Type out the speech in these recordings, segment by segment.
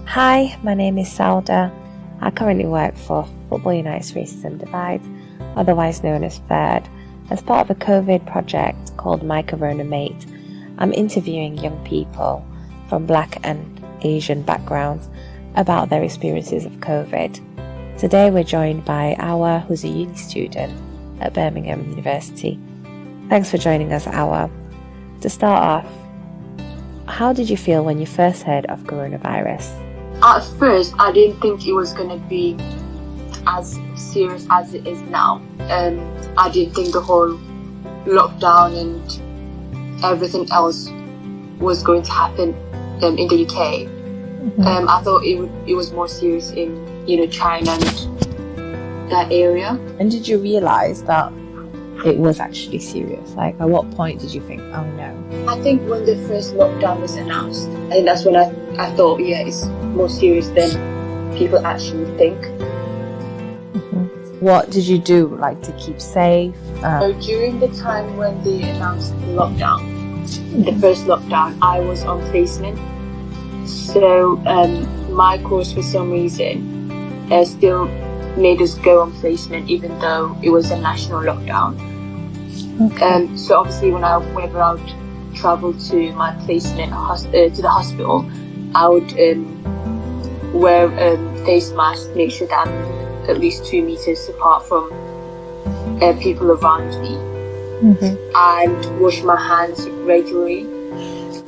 Hi, my name is Sauda. I currently work for Football United's Racism Divide, otherwise known as FIRD, as part of a COVID project called My Corona Mate. I'm interviewing young people from Black and Asian backgrounds about their experiences of COVID. Today we're joined by Awa, who's a uni student at Birmingham University. Thanks for joining us, Awa. To start off, how did you feel when you first heard of coronavirus? At first, I didn't think it was going to be as serious as it is now. I didn't think the whole lockdown and everything else was going to happen in the UK. Mm-hmm. I thought it was more serious in China and that area. And did you realise that it was actually serious? Like, at what point did you think, oh no? I think when the first lockdown was announced, I think that's when I thought, yeah, it's more serious than people actually think. Mm-hmm. What did you do, like, to keep safe? So during the time when they announced the lockdown, the first lockdown, I was on placement. So my course, for some reason, still made us go on placement even though it was a national lockdown. Okay. So obviously whenever I would travel to my placement to the hospital, I would wear a face mask, make sure that I'm at least 2 meters apart from people around me, and wash my hands regularly.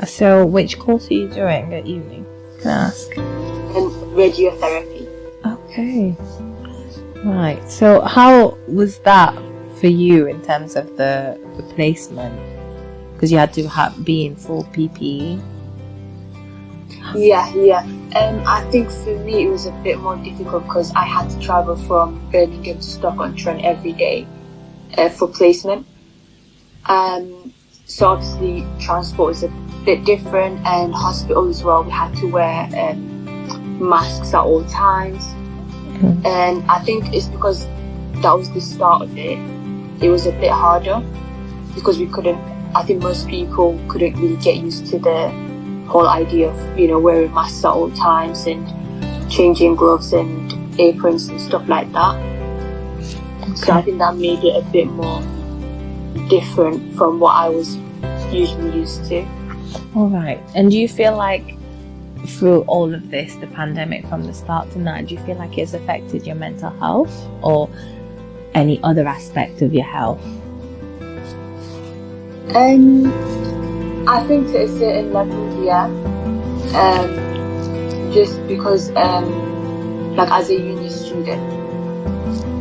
So which course are you doing at uni, can I ask? And radiotherapy. Okay. Right. So how was that for you in terms of the placement? Because you had to be in full PPE. Yeah. I think for me it was a bit more difficult because I had to travel from Birmingham to Stoke-on-Trent every day for placement. So obviously transport is a bit different, and hospital as well. We had to wear masks at all times. And I think it's because that was the start of it. It was a bit harder because I think most people couldn't really get used to the whole idea of, wearing masks at all times and changing gloves and aprons and stuff like that. Okay. So I think that made it a bit more different from what I was usually used to. All right. And do you feel like through all of this, the pandemic from the start to now, do you feel like it's affected your mental health or any other aspect of your health? I think to a certain level, yeah. Just because, like as a uni student,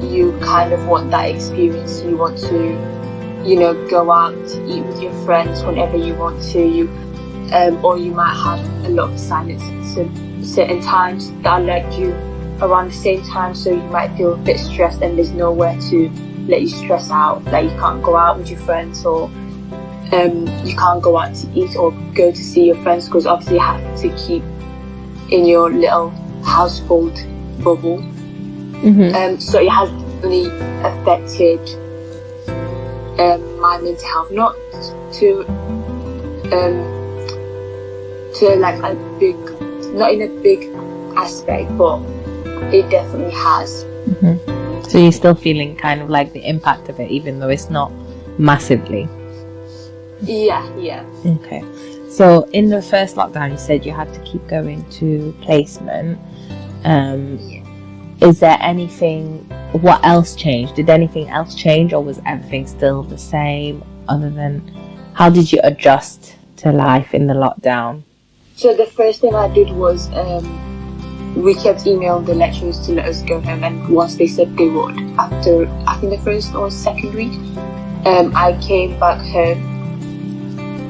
you kind of want that experience. You want to, go out to eat with your friends whenever you want to. Or you might have a lot of assignments at certain times that are like due around the same time, so you might feel a bit stressed and there's nowhere to let you stress out. Like you can't go out with your friends, or you can't go out to eat or go to see your friends because obviously you have to keep in your little household bubble. So it has really affected my mental health, not to like a big, not in a big aspect, but it definitely has. So you're still feeling kind of like the impact of it, even though it's not massively? Yeah. Okay. So in the first lockdown, you said you had to keep going to placement. Is there anything, what else changed? Did anything else change, or was everything still the same, other than how did you adjust to life in the lockdown? So the first thing I did was we kept emailing the lecturers to let us go home, and once they said they would, after I think the first or second week, I came back home,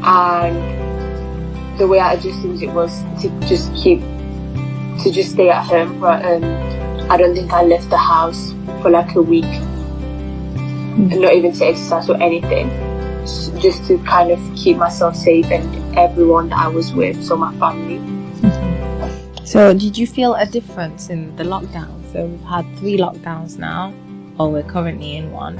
and the way I adjusted was to just stay at home. But I don't think I left the house for like a week, and not even to exercise or anything, just to kind of keep myself safe and everyone that I was with, so my family. So did you feel a difference in the lockdown? So we've had 3 lockdowns now, or we're currently in one.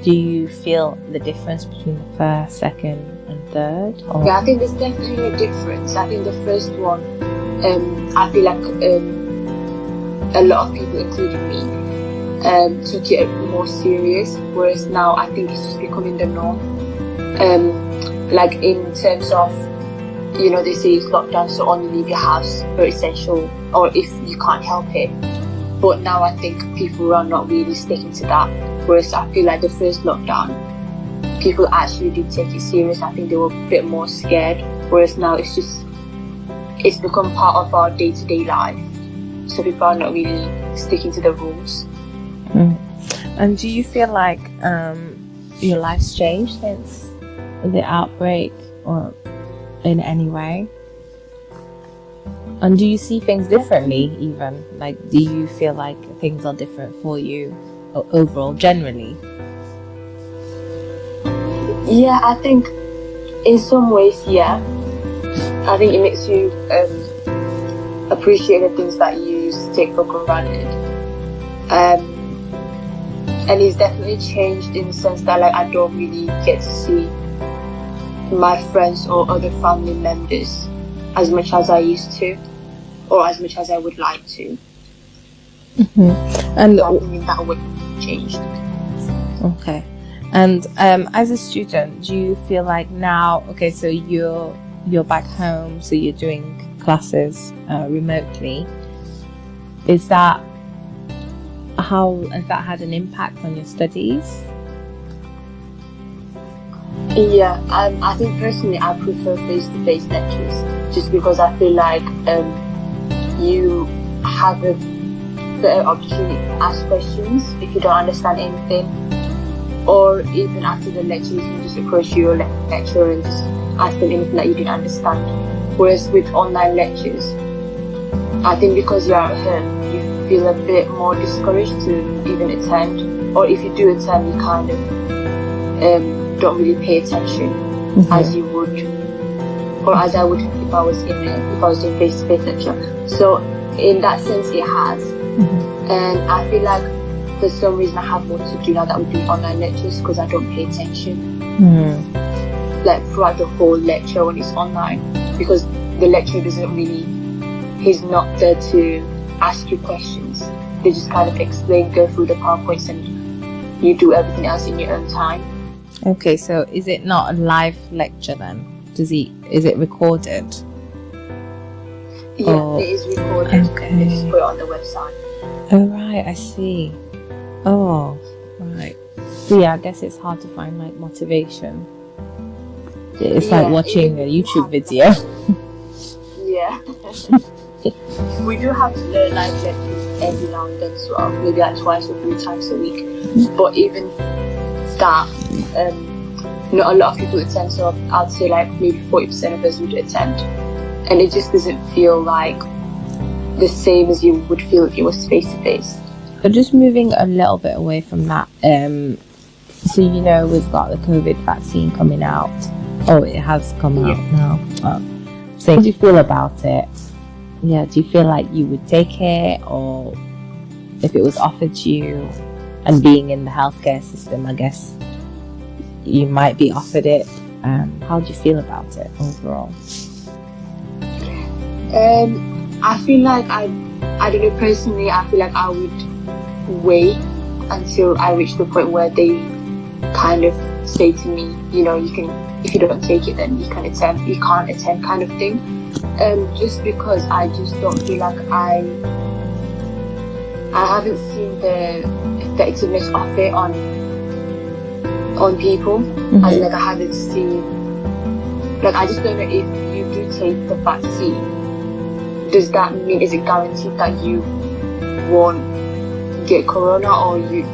Do you feel the difference between the first, second and third? Or? Yeah, I think there's definitely a difference. I think the first one, I feel like a lot of people, including me, took it more serious, whereas now I think it's just becoming the norm. Like in terms of, you know, they say it's lockdown, so only leave your house for essential, or if you can't help it. But now I think people are not really sticking to that, whereas I feel like the first lockdown, people actually did take it serious. I think they were a bit more scared, whereas now it's become part of our day-to-day life, so people are not really sticking to the rules. And do you feel like your life's changed since the outbreak, or in any way? And do you see things differently even? Like, do you feel like things are different for you overall, generally? Yeah, I think in some ways, yeah. I think it makes you appreciate the things that you used to take for granted. And it's definitely changed in the sense that, like, I don't really get to see my friends or other family members as much as I used to, or as much as I would like to. And so I think that would changed. Okay. And as a student, do you feel like now, okay, so you're back home, so you're doing classes remotely. How has that had an impact on your studies? Yeah, I think personally I prefer face-to-face lectures, just because I feel like you have a better opportunity to ask questions if you don't understand anything, or even after the lecture you can just approach your lecturer and just ask them anything that you didn't understand. Whereas with online lectures, I think because you're at home, you feel a bit more discouraged to even attend, or if you do attend, you kind of don't really pay attention as you would, or as I would if I was doing face-to-face lecture. So in that sense, it has, and I feel like for some reason I have more to do now that I'm doing online lectures, because I don't pay attention like throughout the whole lecture when it's online, because the lecturer he's not there to ask you questions. They just kind of explain, go through the PowerPoints, and you do everything else in your own time. Okay, so is it not a live lecture then? Is it recorded? Yeah, it is recorded. Okay. They just put it on the website. Oh, right, I see. Oh, right. So yeah, I guess it's hard to find like motivation. It's like watching a YouTube video. Yeah. We do have live lectures every now and then as well, maybe like twice or 3 times a week. But even that, not a lot of people attend, so I'd say like maybe 40% of us would attend. And it just doesn't feel like the same as you would feel if it was face-to-face. But just moving a little bit away from that, so you know we've got the COVID vaccine coming out. Oh, it has come out now. So how do you feel about it? Yeah, do you feel like you would take it, or if it was offered to you, and being in the healthcare system, I guess you might be offered it. How do you feel about it overall? I feel like I don't know, personally, I feel like I would wait until I reach the point where they kind of say to me, you know, if you don't take it, then you can't attend kind of thing. Just because I just don't feel like I haven't seen the effectiveness of it on people. As like I haven't seen, like I just don't know if you do take the vaccine, does that mean, is it guaranteed that you won't get corona, or you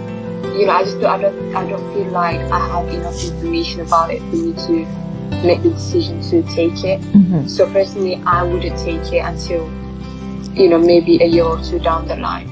know, I don't feel like I have enough information about it for me to make the decision to take it. So personally, I wouldn't take it until, you know, maybe a year or 2 down the line.